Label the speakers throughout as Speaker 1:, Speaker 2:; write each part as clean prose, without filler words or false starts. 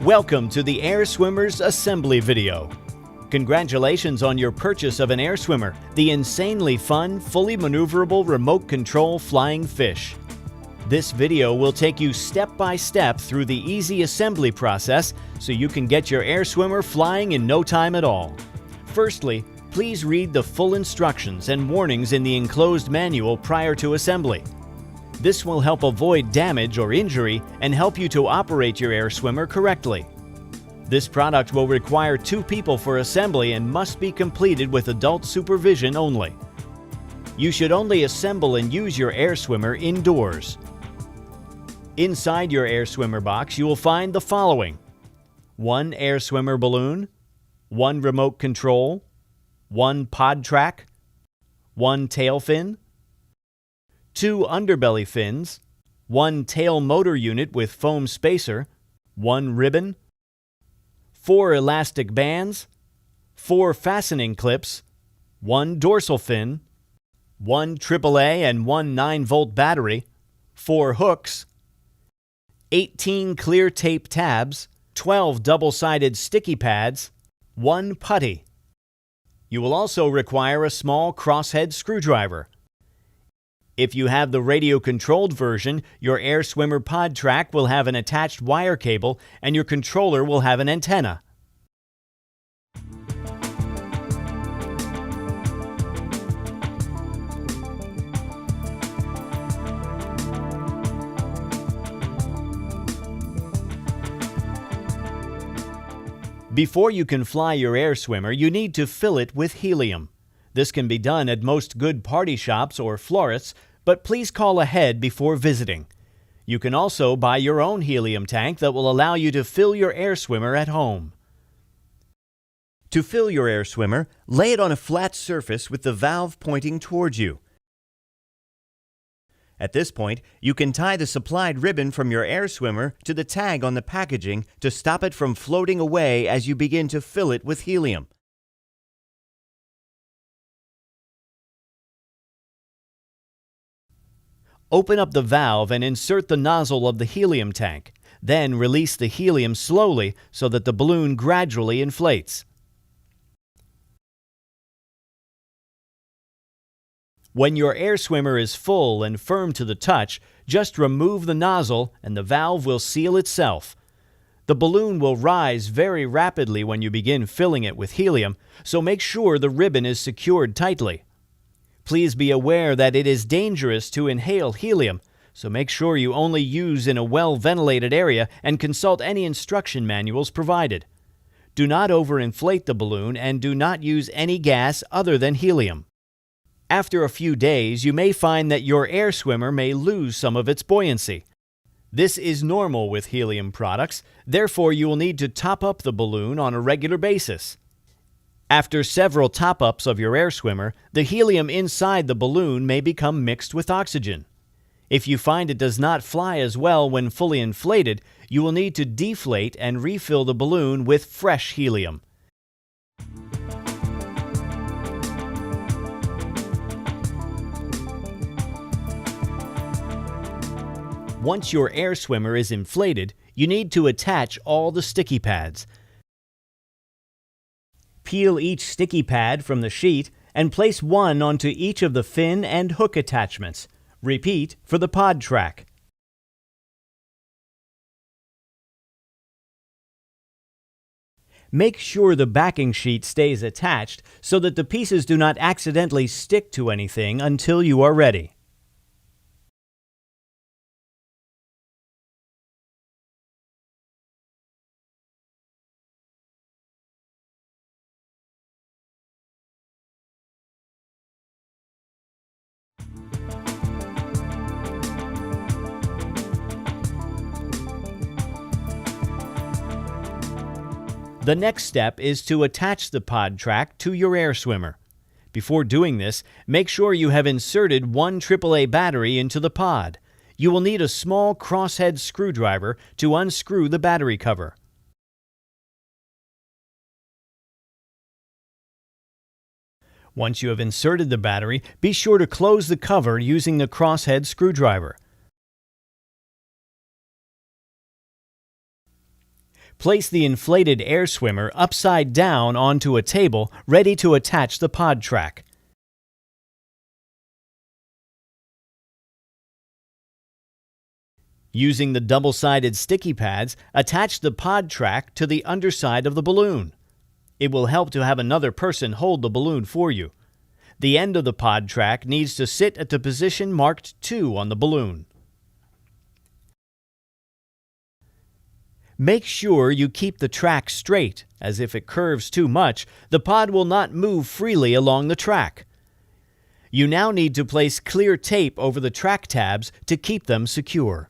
Speaker 1: Welcome to the Air Swimmer's assembly video. Congratulations on your purchase of an Air Swimmer, the insanely fun, fully maneuverable remote control flying fish. This video will take you step by step through the easy assembly process so you can get your Air Swimmer flying in no time at all. Firstly, please read the full instructions and warnings in the enclosed manual prior to assembly. This will help avoid damage or injury and help you to operate your Air Swimmer correctly. This product will require 2 people for assembly and must be completed with adult supervision only. You should only assemble and use your Air Swimmer indoors. Inside your Air Swimmer box, you will find the following: 1 Air Swimmer balloon, 1 remote control, 1 pod track, 1 tail fin, 2 underbelly fins, 1 tail motor unit with foam spacer, 1 ribbon, 4 elastic bands, 4 fastening clips, 1 dorsal fin, 1 AAA and 1 9-volt battery, 4 hooks, 18 clear tape tabs, 12 double-sided sticky pads, 1 putty. You will also require a small crosshead screwdriver. If you have the radio-controlled version, your Air Swimmer pod track will have an attached wire cable and your controller will have an antenna. Before you can fly your Air Swimmer, you need to fill it with helium. This can be done at most good party shops or florists, but please call ahead before visiting. You can also buy your own helium tank that will allow you to fill your Air Swimmer at home. To fill your Air Swimmer, lay it on a flat surface with the valve pointing towards you. At this point, you can tie the supplied ribbon from your Air Swimmer to the tag on the packaging to stop it from floating away as you begin to fill it with helium. Open up the valve and insert the nozzle of the helium tank. Then release the helium slowly so that the balloon gradually inflates. When your Air Swimmer is full and firm to the touch, just remove the nozzle and the valve will seal itself. The balloon will rise very rapidly when you begin filling it with helium, so make sure the ribbon is secured tightly. Please be aware that it is dangerous to inhale helium, so make sure you only use in a well-ventilated area and consult any instruction manuals provided. Do not overinflate the balloon and do not use any gas other than helium. After a few days, you may find that your Air Swimmer may lose some of its buoyancy. This is normal with helium products, therefore you will need to top up the balloon on a regular basis. After several top-ups of your Air Swimmer, the helium inside the balloon may become mixed with oxygen. If you find it does not fly as well when fully inflated, you will need to deflate and refill the balloon with fresh helium. Once your Air Swimmer is inflated, you need to attach all the sticky pads. Peel each sticky pad from the sheet and place one onto each of the fin and hook attachments. Repeat for the pod track. Make sure the backing sheet stays attached so that the pieces do not accidentally stick to anything until you are ready. The next step is to attach the pod track to your Air Swimmer. Before doing this, make sure you have inserted 1 AAA battery into the pod. You will need a small crosshead screwdriver to unscrew the battery cover. Once you have inserted the battery, be sure to close the cover using the crosshead screwdriver. Place the inflated air swimmer upside down onto a table ready to attach the pod track. Using the double-sided sticky pads, attach the pod track to the underside of the balloon. It will help to have another person hold the balloon for you. The end of the pod track needs to sit at the position marked 2 on the balloon. Make sure you keep the track straight, as if it curves too much, the pod will not move freely along the track. You now need to place clear tape over the track tabs to keep them secure.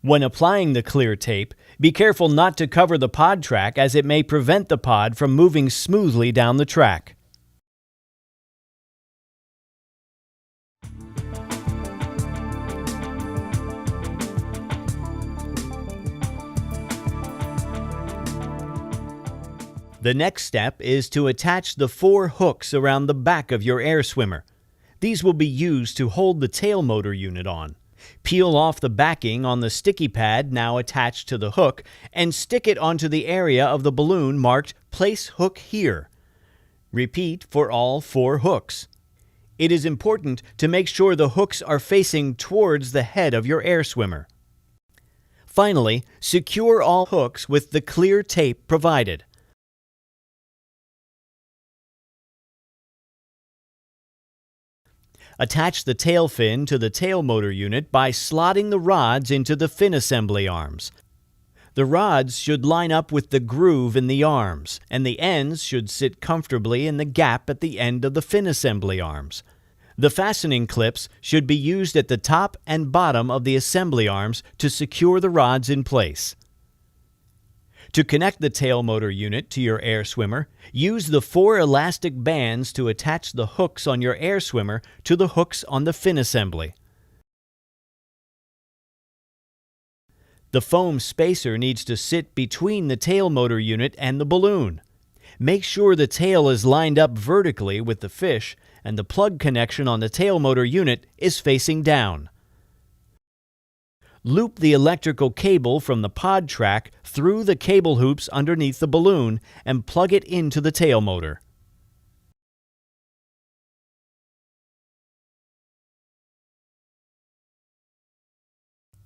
Speaker 1: When applying the clear tape, be careful not to cover the pod track as it may prevent the pod from moving smoothly down the track. The next step is to attach the 4 hooks around the back of your air swimmer. These will be used to hold the tail motor unit on. Peel off the backing on the sticky pad now attached to the hook and stick it onto the area of the balloon marked "Place hook here." Repeat for all 4 hooks. It is important to make sure the hooks are facing towards the head of your air swimmer. Finally, secure all hooks with the clear tape provided. Attach the tail fin to the tail motor unit by slotting the rods into the fin assembly arms. The rods should line up with the groove in the arms, and the ends should sit comfortably in the gap at the end of the fin assembly arms. The fastening clips should be used at the top and bottom of the assembly arms to secure the rods in place. To connect the tail motor unit to your air swimmer, use the 4 elastic bands to attach the hooks on your air swimmer to the hooks on the fin assembly. The foam spacer needs to sit between the tail motor unit and the balloon. Make sure the tail is lined up vertically with the fish and the plug connection on the tail motor unit is facing down. Loop the electrical cable from the pod track through the cable hoops underneath the balloon and plug it into the tail motor.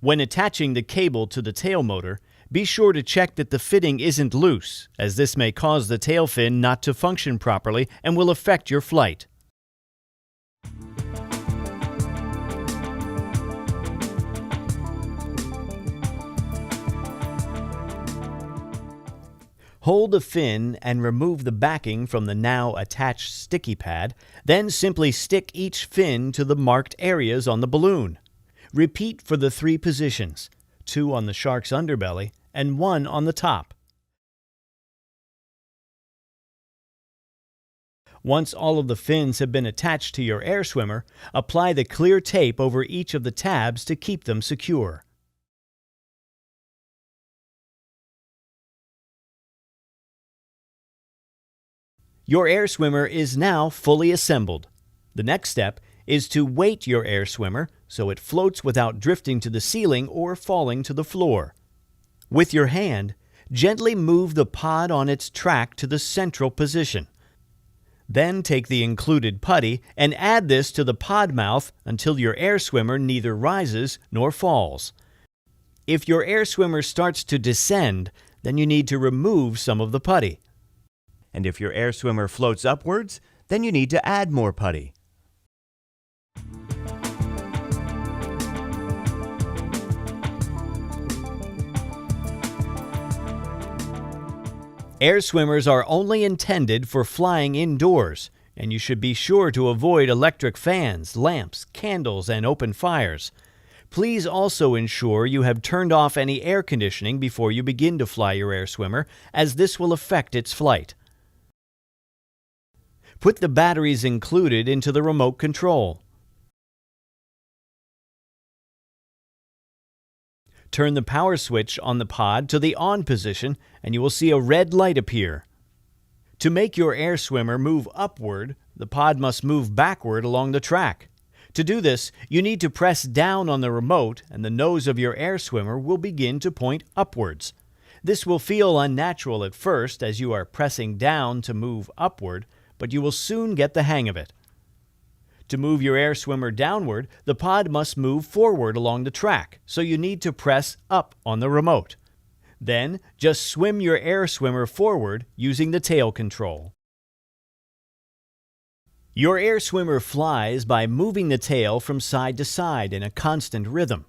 Speaker 1: When attaching the cable to the tail motor, be sure to check that the fitting isn't loose, as this may cause the tail fin not to function properly and will affect your flight. Hold the fin and remove the backing from the now attached sticky pad, then simply stick each fin to the marked areas on the balloon. Repeat for the 3 positions, 2 on the shark's underbelly and 1 on the top. Once all of the fins have been attached to your air swimmer, apply the clear tape over each of the tabs to keep them secure. Your air swimmer is now fully assembled. The next step is to weight your air swimmer so it floats without drifting to the ceiling or falling to the floor. With your hand, gently move the pod on its track to the central position. Then take the included putty and add this to the pod mouth until your air swimmer neither rises nor falls. If your air swimmer starts to descend, then you need to remove some of the putty. And if your air swimmer floats upwards, then you need to add more putty. Air swimmers are only intended for flying indoors, and you should be sure to avoid electric fans, lamps, candles, and open fires. Please also ensure you have turned off any air conditioning before you begin to fly your air swimmer, as this will affect its flight. Put the batteries included into the remote control. Turn the power switch on the pod to the on position and you will see a red light appear. To make your air swimmer move upward, the pod must move backward along the track. To do this, you need to press down on the remote and the nose of your air swimmer will begin to point upwards. This will feel unnatural at first as you are pressing down to move upward, but you will soon get the hang of it. To move your air swimmer downward, the pod must move forward along the track, so you need to press up on the remote. Then, just swim your air swimmer forward using the tail control. Your air swimmer flies by moving the tail from side to side in a constant rhythm.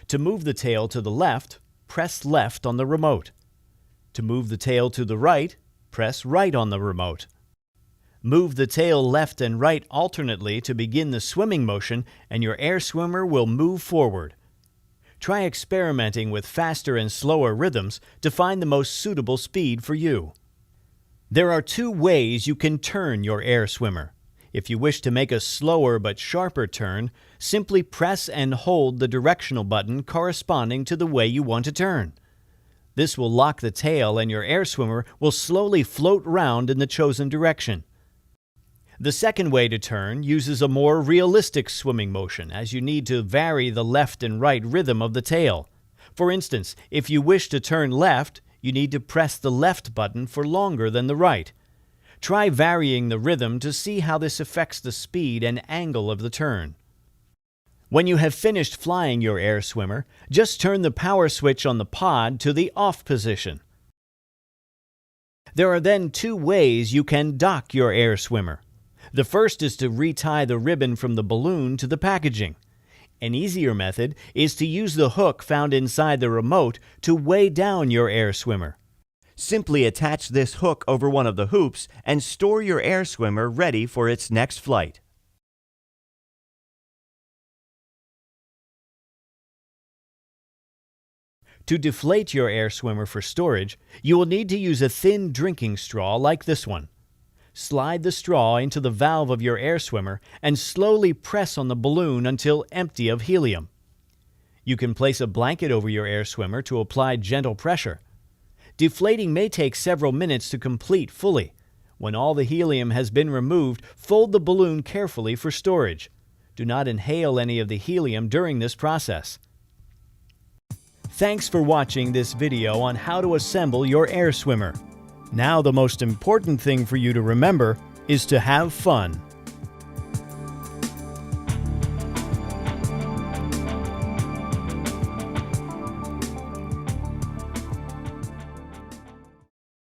Speaker 1: To move the tail to the left, press left on the remote. To move the tail to the right, press right on the remote. Move the tail left and right alternately to begin the swimming motion, and your air swimmer will move forward. Try experimenting with faster and slower rhythms to find the most suitable speed for you. There are two ways you can turn your air swimmer. If you wish to make a slower but sharper turn, simply press and hold the directional button corresponding to the way you want to turn. This will lock the tail and your air swimmer will slowly float round in the chosen direction. The second way to turn uses a more realistic swimming motion, as you need to vary the left and right rhythm of the tail. For instance, if you wish to turn left, you need to press the left button for longer than the right. Try varying the rhythm to see how this affects the speed and angle of the turn. When you have finished flying your air swimmer, just turn the power switch on the pod to the off position. There are then two ways you can dock your air swimmer. The first is to retie the ribbon from the balloon to the packaging. An easier method is to use the hook found inside the remote to weigh down your air swimmer. Simply attach this hook over one of the hoops and store your air swimmer ready for its next flight. To deflate your air swimmer for storage, you will need to use a thin drinking straw like this one. Slide the straw into the valve of your air swimmer and slowly press on the balloon until empty of helium. You can place a blanket over your air swimmer to apply gentle pressure. Deflating may take several minutes to complete fully. When all the helium has been removed, fold the balloon carefully for storage. Do not inhale any of the helium during this process. Thanks for watching this video on how to assemble your air swimmer. Now the most important thing for you to remember is to have fun.